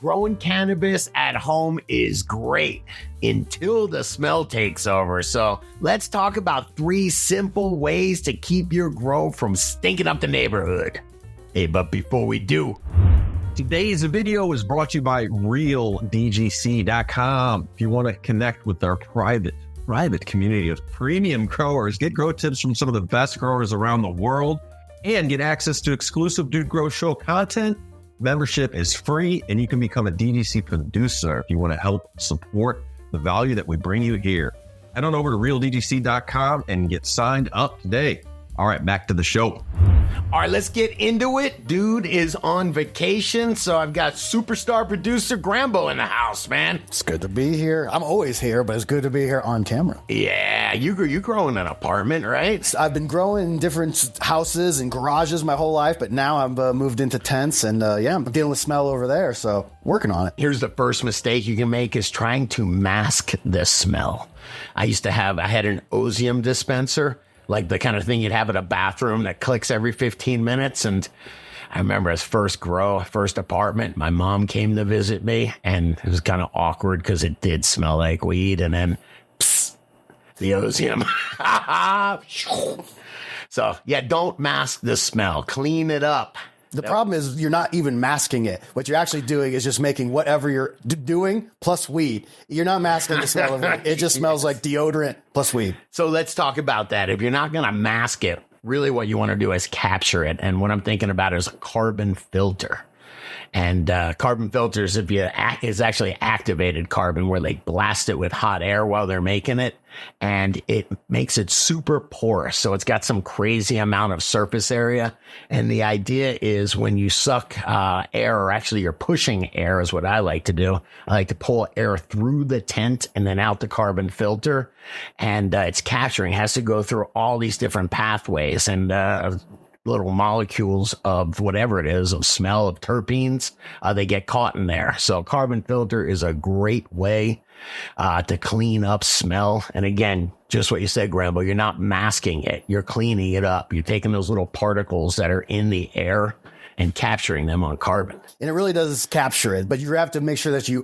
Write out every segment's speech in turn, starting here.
growing cannabis at home is great until the smell takes over. So let's talk about 3 simple ways to keep your grow from stinking up the neighborhood. Hey, but before we do, today's video is brought to you by RealDGC.com. If you want to connect with our private community of premium growers, get grow tips from some of the best growers around the world, and get access to exclusive Dude Grow Show content. Membership is free, and you can become a DGC producer if you want to help support the value that we bring you here. Head on over to RealDGC.com and get signed up today. All right, back to the show. All right, let's get into it. Dude is on vacation, so I've got superstar producer Grambo in the house, man. It's good to be here. I'm always here, but it's good to be here on camera. Yeah, you grow in an apartment, right? I've been growing in different houses and garages my whole life, but now I've moved into tents, and I'm dealing with smell over there, so working on it. Here's the first mistake you can make is trying to mask the smell. I had an Ozone dispenser, like the kind of thing you'd have at a bathroom that clicks every 15 minutes. And I remember as first apartment, my mom came to visit me, and it was kind of awkward because it did smell like weed. And then, the ozone. So yeah, don't mask the smell. Clean it up. The problem is you're not even masking it. What you're actually doing is just making whatever you're doing plus weed. You're not masking the smell of it. It just smells like deodorant plus weed. So let's talk about that. If you're not going to mask it, really what you want to do is capture it. And what I'm thinking about is a carbon filter. And carbon filters, is actually activated carbon, where they blast it with hot air while they're making it, and it makes it super porous. So it's got some crazy amount of surface area. And the idea is when you suck air, or actually you're pushing air is what I like to do. I like to pull air through the tent and then out the carbon filter. And it's capturing, it has to go through all these different pathways and little molecules of whatever it is, of smell, of terpenes, they get caught in there. So carbon filter is a great way to clean up smell. And again, just what you said, Grambo, you're not masking it. You're cleaning it up. You're taking those little particles that are in the air and capturing them on carbon. And it really does capture it, but you have to make sure that you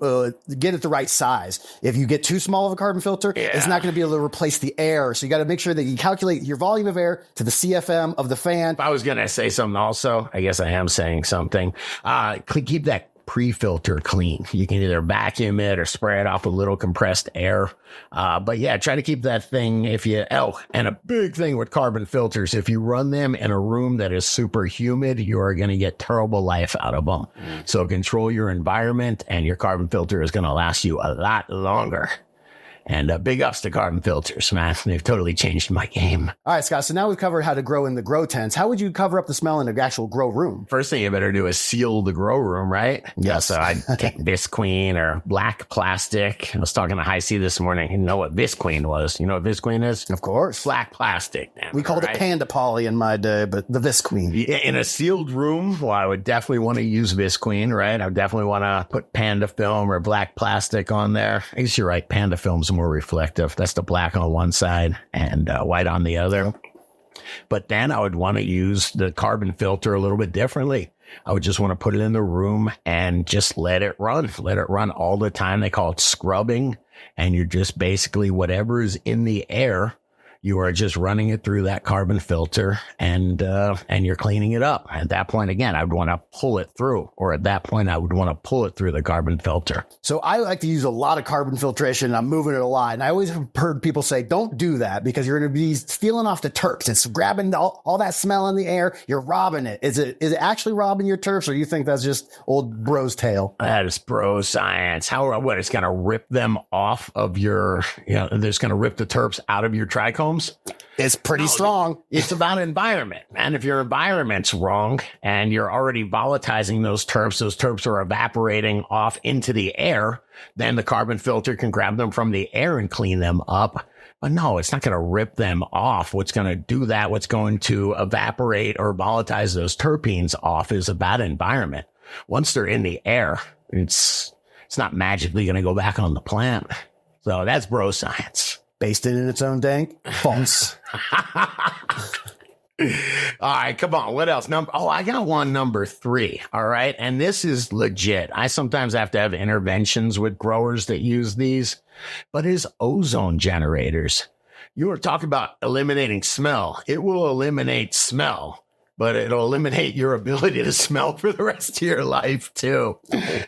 get it the right size. If you get too small of a carbon filter, it's not going to be able to replace the air. So you got to make sure that you calculate your volume of air to the CFM of the fan. If I was going to say something also, I guess I am saying something. Keep that pre-filter clean. You can either vacuum it or spray it off with a little compressed air. But yeah, try to keep that thing and a big thing with carbon filters, if you run them in a room that is super humid, you are going to get terrible life out of them. So control your environment, and your carbon filter is going to last you a lot longer. And big ups to carbon filters, man. They've totally changed my game. All right, Scott. So now we've covered how to grow in the grow tents. How would you cover up the smell in an actual grow room? First thing you better do is seal the grow room, right? Yes. So I'd take Visqueen or black plastic. I was talking to High C this morning. He didn't know what Visqueen was. You know what Visqueen is? Of course. Black plastic. We called it Panda Poly in my day, but the Visqueen. In a sealed room, well, I would definitely want to use Visqueen, right? I would definitely want to put Panda film or black plastic on there. I guess you're right. Panda film's more reflective. That's the black on one side and white on the other. But then I would want to use the carbon filter a little bit differently. I would just want to put it in the room and just let it run all the time. They call it scrubbing. And you're just basically whatever is in the air, you are just running it through that carbon filter, and you're cleaning it up. At that point, again, I would want to pull it through, or at that point, I would want to pull it through the carbon filter. So I like to use a lot of carbon filtration, and I'm moving it a lot. And I always have heard people say, don't do that because you're going to be stealing off the terps. It's grabbing all that smell in the air. You're robbing it. Is it actually robbing your terps, or do you think that's just old bro's tale? That is bro science. What, it's going to rip them off of your, it's going to rip the terps out of your trichomes? It's pretty strong. It's about environment. And if your environment's wrong and you're already volatilizing those terps are evaporating off into the air, then the carbon filter can grab them from the air and clean them up. But no, it's not going to rip them off. What's going to do that, what's going to evaporate or volatilize those terpenes off is a bad environment. Once they're in the air, it's not magically going to go back on the plant. So that's bro science. Based in its own dank false. All right, come on. What else? I got one number 3. All right. And this is legit. I sometimes have to have interventions with growers that use these, but it's ozone generators. You were talking about eliminating smell. It will eliminate smell, but it'll eliminate your ability to smell for the rest of your life too.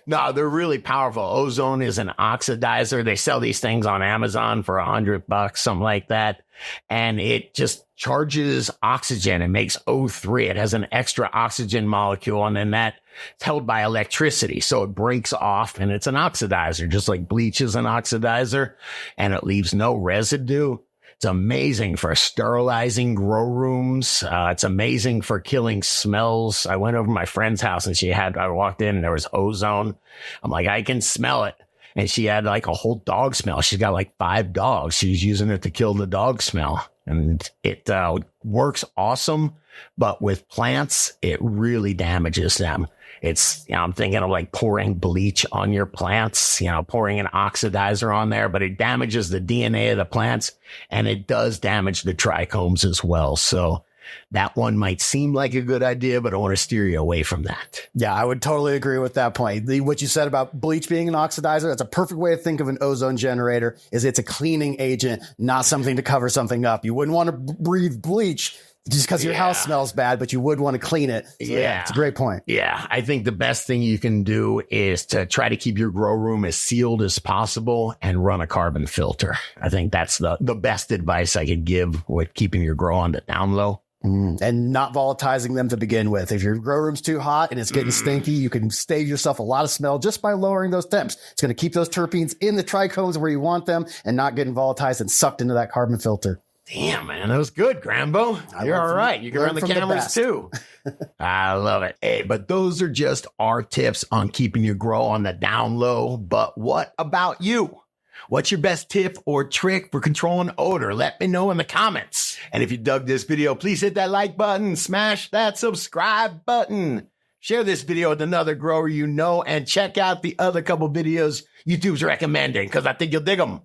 No, they're really powerful. Ozone is an oxidizer. They sell these things on Amazon for $100, something like that. And it just charges oxygen. It makes O3. It has an extra oxygen molecule, and then that's held by electricity. So it breaks off, and it's an oxidizer, just like bleach is an oxidizer, and it leaves no residue. It's amazing for sterilizing grow rooms. It's amazing for killing smells. I went over to my friend's house and I walked in and there was ozone. I'm like, I can smell it. And she had like a whole dog smell. She's got like 5 dogs. She's using it to kill the dog smell. And it works awesome. But with plants, it really damages them. It's, I'm thinking of like pouring bleach on your plants, pouring an oxidizer on there, but it damages the DNA of the plants, and it does damage the trichomes as well. So that one might seem like a good idea, but I want to steer you away from that. Yeah, I would totally agree with that point. What you said about bleach being an oxidizer, that's a perfect way to think of an ozone generator, is it's a cleaning agent, not something to cover something up. You wouldn't want to breathe bleach just because your house smells bad, but you would want to clean it. So, yeah, it's a great point. Yeah, I think the best thing you can do is to try to keep your grow room as sealed as possible and run a carbon filter. I think that's the best advice I could give with keeping your grow on the down low. And not volatilizing them to begin with. If your grow room's too hot and it's getting stinky, you can save yourself a lot of smell just by lowering those temps. It's going to keep those terpenes in the trichomes where you want them and not getting volatilized and sucked into that carbon filter. Damn, man, that was good, Grambo. You're all right. You can run the cameras too. I love it. Hey, but those are just our tips on keeping your grow on the down low. But what about you? What's your best tip or trick for controlling odor? Let me know in the comments. And if you dug this video, please hit that like button, smash that subscribe button. Share this video with another grower you know, and check out the other couple videos YouTube's recommending because I think you'll dig them.